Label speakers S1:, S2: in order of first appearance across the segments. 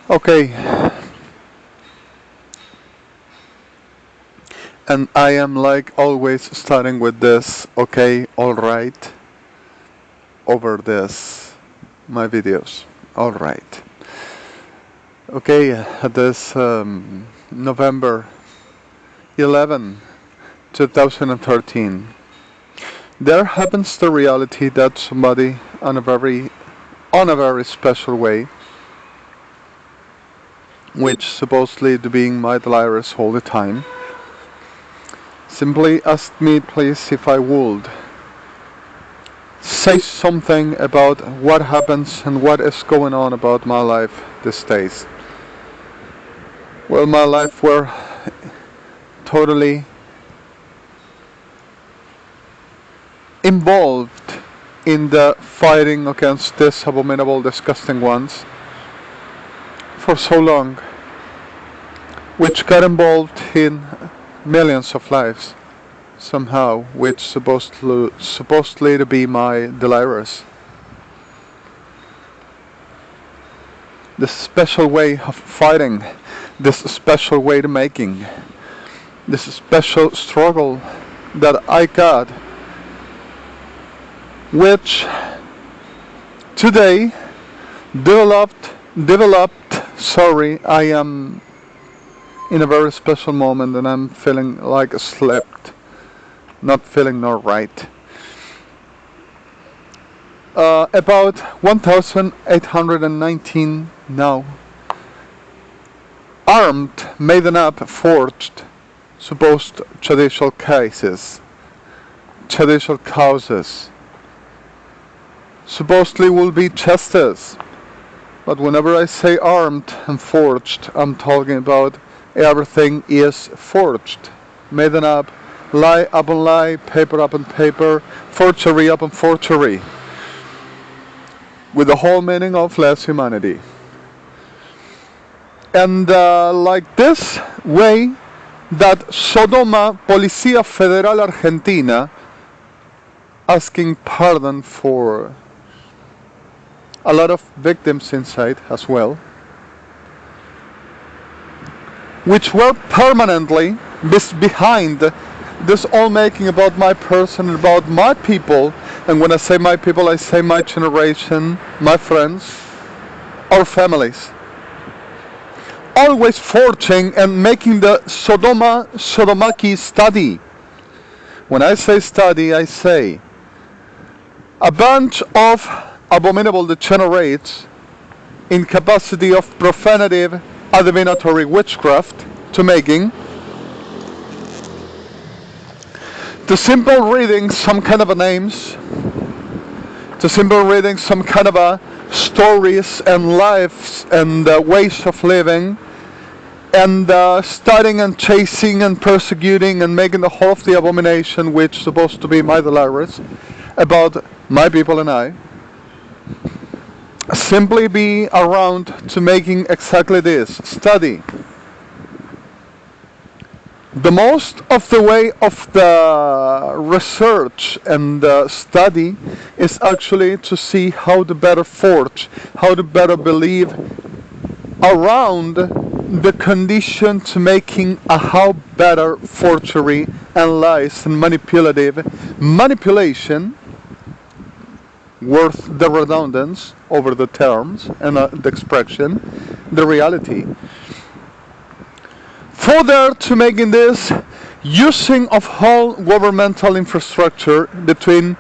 S1: Okay, and I am like always starting with this, okay, alright, over this, my videos. Alright. Okay, this November 11, 2013. There happens the reality that somebody on a very special way, which supposedly to being my delirious all the time, simply asked me please if I would say something about what happens and what is going on about my life these days. Well, my life were totally involved in the fighting against these abominable, disgusting ones for so long, which got involved in millions of lives somehow, which supposedly to be my delirious. This special way of fighting, this special way to making, this special struggle that I got, which today developed, sorry, I am in a very special moment and I'm feeling like slept, not feeling not right. About 1819 now, armed, made up, forged, supposed judicial cases, judicial causes, supposedly will be justice. But whenever I say armed and forged, I'm talking about everything is forged, made up, lie upon lie, paper upon paper, forgery upon forgery, with the whole meaning of less humanity. And like this way that Sodoma Policía Federal Argentina asking pardon for a lot of victims inside as well, which were permanently behind this all making about my person, about my people. And when I say my people, I say my generation, my friends, our families. Always forging and making the Sodomaki study. When I say study, I say a bunch of abominable degenerates in capacity of profanative adivinatory witchcraft to making, to simple reading some kind of a names, to simple reading some kind of a stories and lives and ways of living, and studying and chasing and persecuting and making the whole of the abomination which is supposed to be my delirious about my people and I, simply be around to making exactly this, study. The most of the way of the research and the study is actually to see how to better forge, how to better believe around the condition to making a how better forgery and lies and manipulation worth the redundance over the terms and the expression, the reality. Further to making this using of whole governmental infrastructure between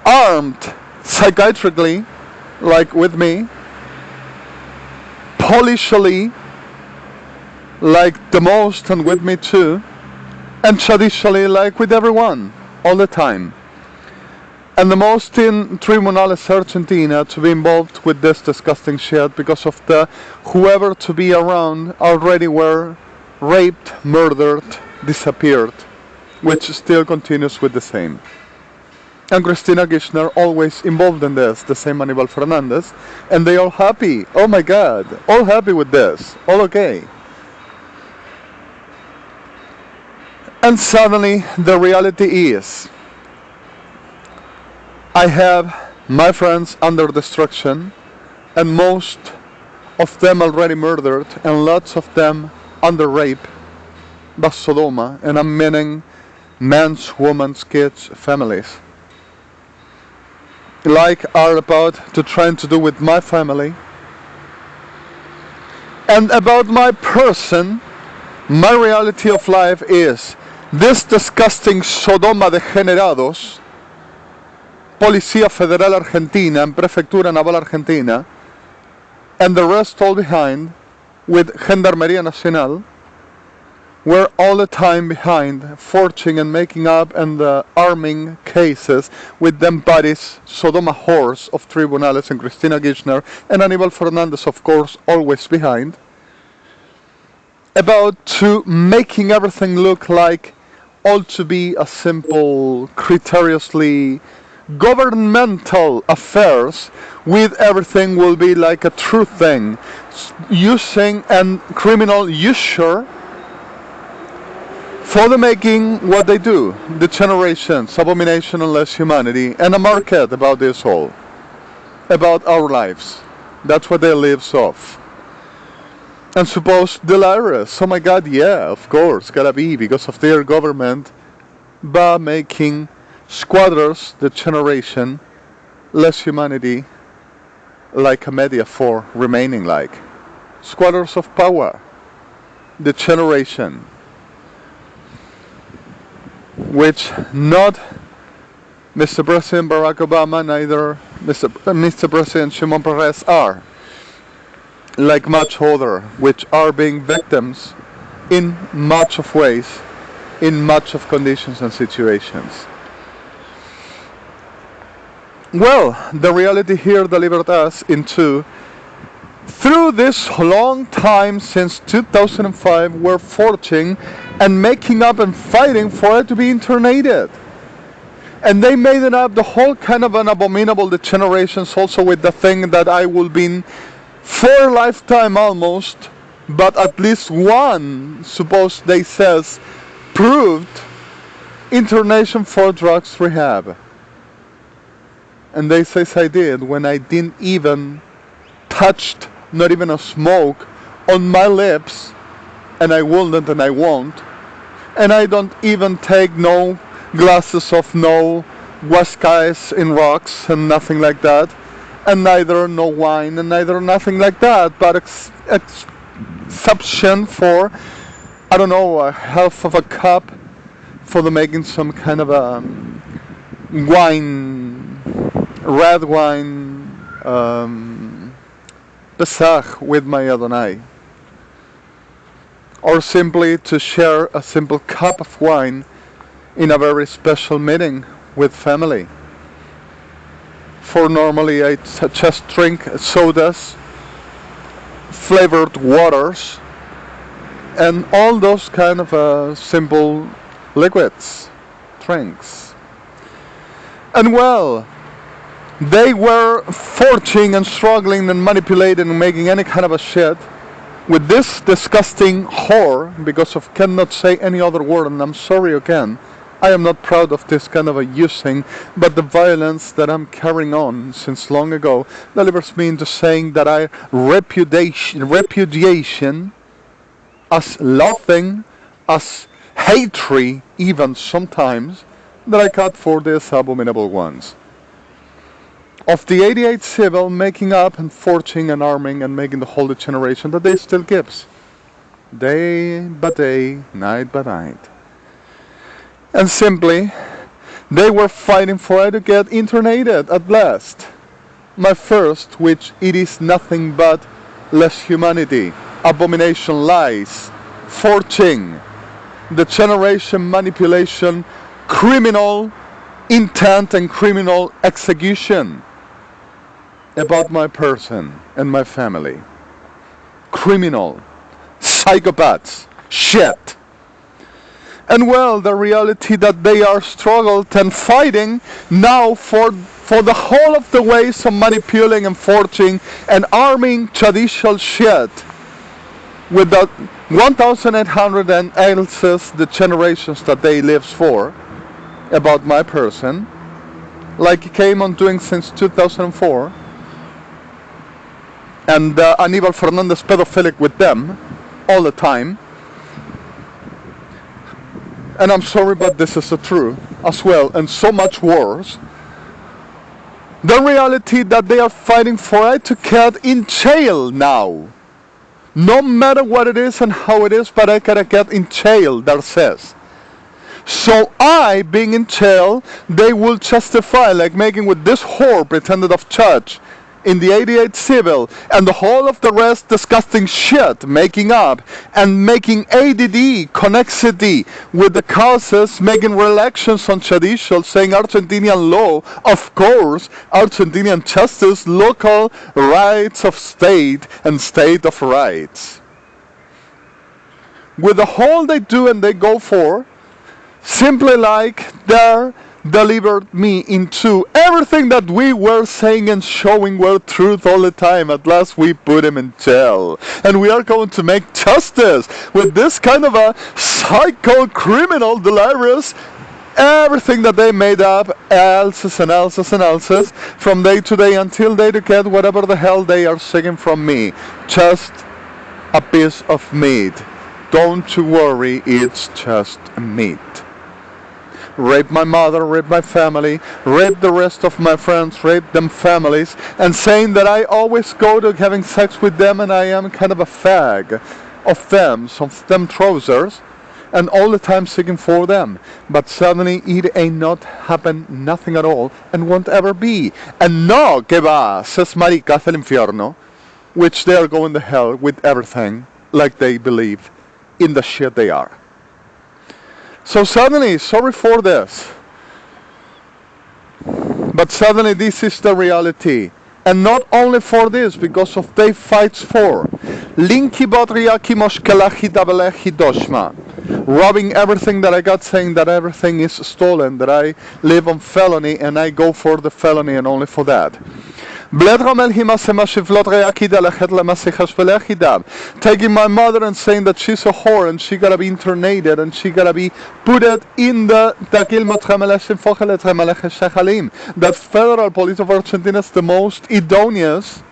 S1: armed psychiatrically, like with me, polishly, like the most and with me too, and judicially, like with everyone, all the time. And the most in Tribunales Argentina to be involved with this disgusting shit because of the whoever to be around already were raped, murdered, disappeared, which still continues with the same. And Cristina Kirchner always involved in this, the same Anibal Fernandez, and they all happy. Oh my god, all happy with this, all okay. And suddenly the reality is, I have my friends under destruction, and most of them already murdered, and lots of them under rape by Sodoma, and I'm meaning men's, women's, kids, families, like are about to try to do with my family. And about my person, my reality of life is this disgusting Sodoma degenerados, Policía Federal Argentina and Prefectura Naval Argentina, and the rest all behind with Gendarmería Nacional, were all the time behind, forging and making up and arming cases with them bodies, Sodoma whores of tribunales, and Cristina Kirchner and Aníbal Fernández, of course, always behind, about to making everything look like all to be a simple, criteriously governmental affairs, with everything will be like a true thing, using and criminal usure for the making what they do, degenerations, abomination and less humanity, and a market about this all, about our lives. That's what they live off. And suppose delirious, oh my god, yeah, of course, gotta be, because of their government, by making squatters, degeneration, less humanity, like a media for remaining like. Squatters of power, degeneration, which not Mr. President Barack Obama, neither Mr. President Shimon Peres are, like much other, which are being victims in much of ways, in much of conditions and situations. Well, the reality here delivered us into, through this long time since 2005, we're forging and making up and fighting for it to be internated. And they made it up the whole kind of an abominable degenerations also with the thing that I will be for a lifetime almost, but at least one, suppose they says, proved internation for drugs rehab. And they says I did when I didn't even touched not even a smoke on my lips, and I wouldn't and I won't, and I don't even take no glasses of no whiskies in rocks and nothing like that, and neither no wine and neither nothing like that, but exception for, I don't know, a half of a cup for the making some kind of a wine, red wine, Pesach with my Adonai, or simply to share a simple cup of wine in a very special meeting with family. For normally I just drink sodas, flavored waters, and all those kind of simple liquids, drinks. And well, they were forging and struggling and manipulating and making any kind of a shit with this disgusting whore, because of cannot say any other word, and I'm sorry again, I am not proud of this kind of a using, but the violence that I'm carrying on since long ago delivers me into saying that I repudiation as loving, as hatred even sometimes, that I got for these abominable ones. Of the 88 civil making up and forging and arming and making the whole degeneration that they still gives. Day by day, night by night. And simply, they were fighting for it to get internated at last. My first, which it is nothing but less humanity, abomination, lies, forging, degeneration, manipulation, criminal intent and criminal execution about my person and my family. Criminal, psychopaths, shit. And well, the reality that they are struggled and fighting now for the whole of the ways of manipulating and forging and arming traditional shit with the 1,800 and else's the generations that they lives for about my person, like he came on doing since 2004. and Aníbal Fernández pedophilic with them all the time. And I'm sorry, but this is the truth as well, and so much worse. The reality that they are fighting for I to get in jail now. No matter what it is and how it is, but I gotta get in jail, that says. So I, being in jail, they will justify, like making with this whore pretended of judge in the 88 civil, and the whole of the rest disgusting shit, making up, and making ADD, connexity with the causes, making reelections on judicial, saying Argentinian law, of course, Argentinian justice, local rights of state, and state of rights. With the whole they do and they go for, simply like they're delivered me into everything that we were saying and showing were truth all the time. At last we put him in jail, and we are going to make justice with this kind of a psycho criminal delirious. Everything that they made up, else's and else's and else's, from day to day until they get whatever the hell they are seeking from me. Just a piece of meat. Don't you worry, it's just meat. Rape my mother, rape my family, rape the rest of my friends, rape them families, and saying that I always go to having sex with them and I am kind of a fag of them trousers, and all the time seeking for them. But suddenly it ain't not happen, nothing at all, and won't ever be. And no, que va, ses maricas del infierno, which they are going to hell with everything, like they believe in the shit they are. So suddenly, sorry for this, but suddenly this is the reality. And not only for this, because of they fights for Linki Botriaki Moshkelahi Dabelehi Doshma, robbing everything that I got, saying that everything is stolen, that I live on felony and I go for the felony and only for that. Taking my mother and saying that she's a whore and she gotta be internated and she gotta be put in the that federal police of Argentina is the most idonious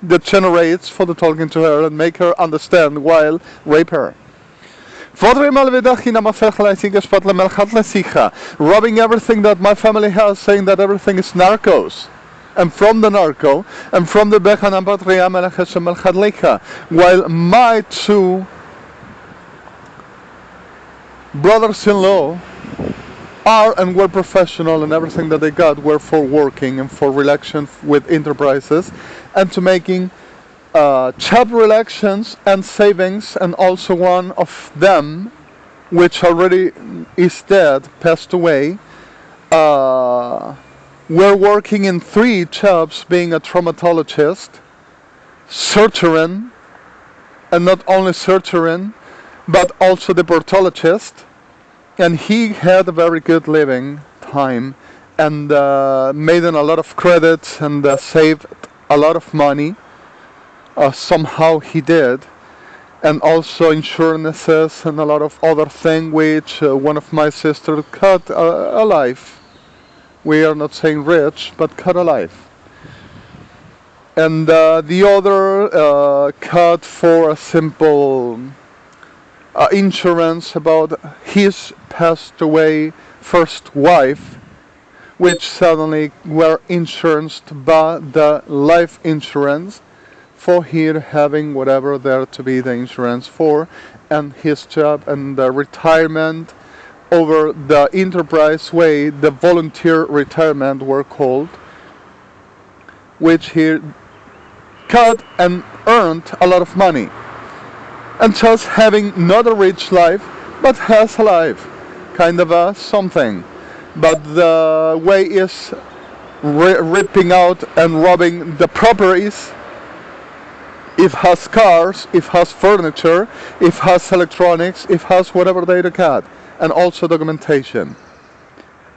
S1: that generates for the talking to her and make her understand while rape her. Robbing everything that my family has, saying that everything is narcos. And from the narco, and from the Bechanan Patria Melecheshem Melchadlecha, while my two brothers-in-law are and were professional, and everything that they got were for working and for relations with enterprises, and to making child relations and savings, and also one of them, which already is dead, passed away, we're working in 3 jobs, being a traumatologist, surgeon, and not only surgeon, but also deportologist. And he had a very good living time and made a lot of credits and saved a lot of money. Somehow he did. And also insurances and a lot of other things, which one of my sisters cut alive. We are not saying rich, but cut alive. And the other cut for a simple insurance about his passed away first wife, which suddenly were insured by the life insurance for here having whatever there to be the insurance for, and his job and the retirement over the enterprise way, the volunteer retirement were called, which he cut and earned a lot of money. And just having not a rich life, but has a life, kind of a something. But the way is ripping out and robbing the properties. If has cars, if has furniture, if has electronics, if has whatever they got. And also documentation.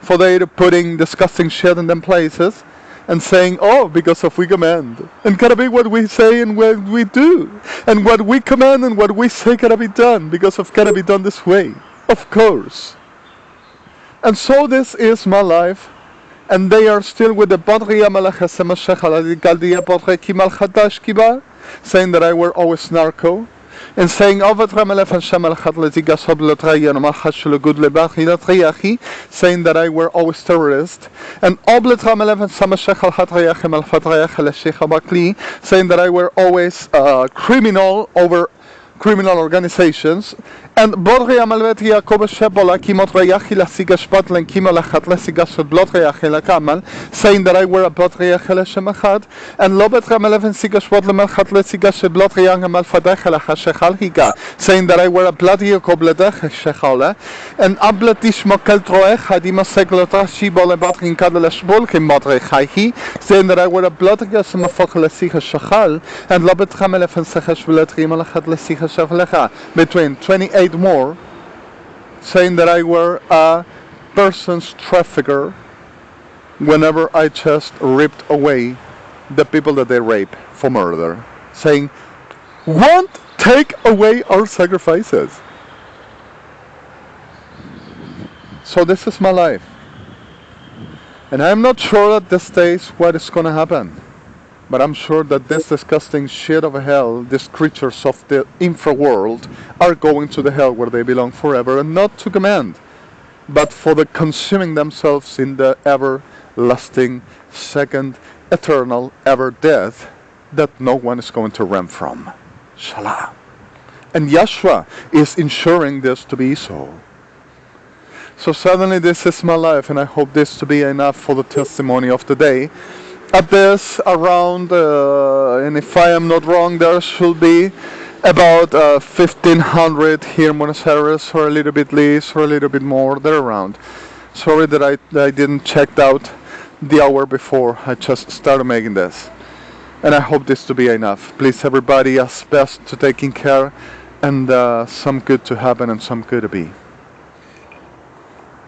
S1: For they putting disgusting shit in them places and saying, oh, because of we command. And gotta be what we say and what we do. And what we command and what we say gotta be done, because of gotta be done this way. Of course. And so this is my life. And they are still with the Patria Malachasema Shechala Galdia Potre Kimal Hadash Kiba. saying that I were always narco, and saying saying that I were always terrorist, and saying that I were always criminal over criminal organizations, and Bodria Malvetia Kobashebola Kimotrayahi Sigaspot and Kimolachatla Sigasot Blotrayahi Kamal, saying that I were a Botriachela Shemachat, and Lobet Rameleven Sigaspot Lemalhatla Sigasot Blotriang Malfadachela Hashechalhiga, saying that I were a Bladio Kobledech Shechala, and Ablatish Mokeltroech Hadima Seglota Shibole Batrin Kadalashbol Kimotrechahi, saying that I were a Blotriga Semafokala Siha Shachal, and Lobet Rameleven Sechashveletrimolachatla Siha between 28 more, saying that I were a persons trafficker whenever I just ripped away the people that they rape for murder, saying, won't take away our sacrifices. So this is my life, and I'm not sure at this stage what is going to happen. But I'm sure that this disgusting shit of hell, these creatures of the infraworld, are going to the hell where they belong forever, and not to command, but for the consuming themselves in the everlasting, second, eternal, ever death that no one is going to run from. Shalom. And Yahshua is ensuring this to be so. So suddenly this is my life, and I hope this to be enough for the testimony of the day. At this, around, and if I am not wrong, there should be about 1,500 here in Buenos Aires, or a little bit less, or a little bit more, they're around. Sorry that I didn't check out the hour before, I just started making this. And I hope this to be enough. Please everybody, as best to taking care, and some good to happen and some good to be.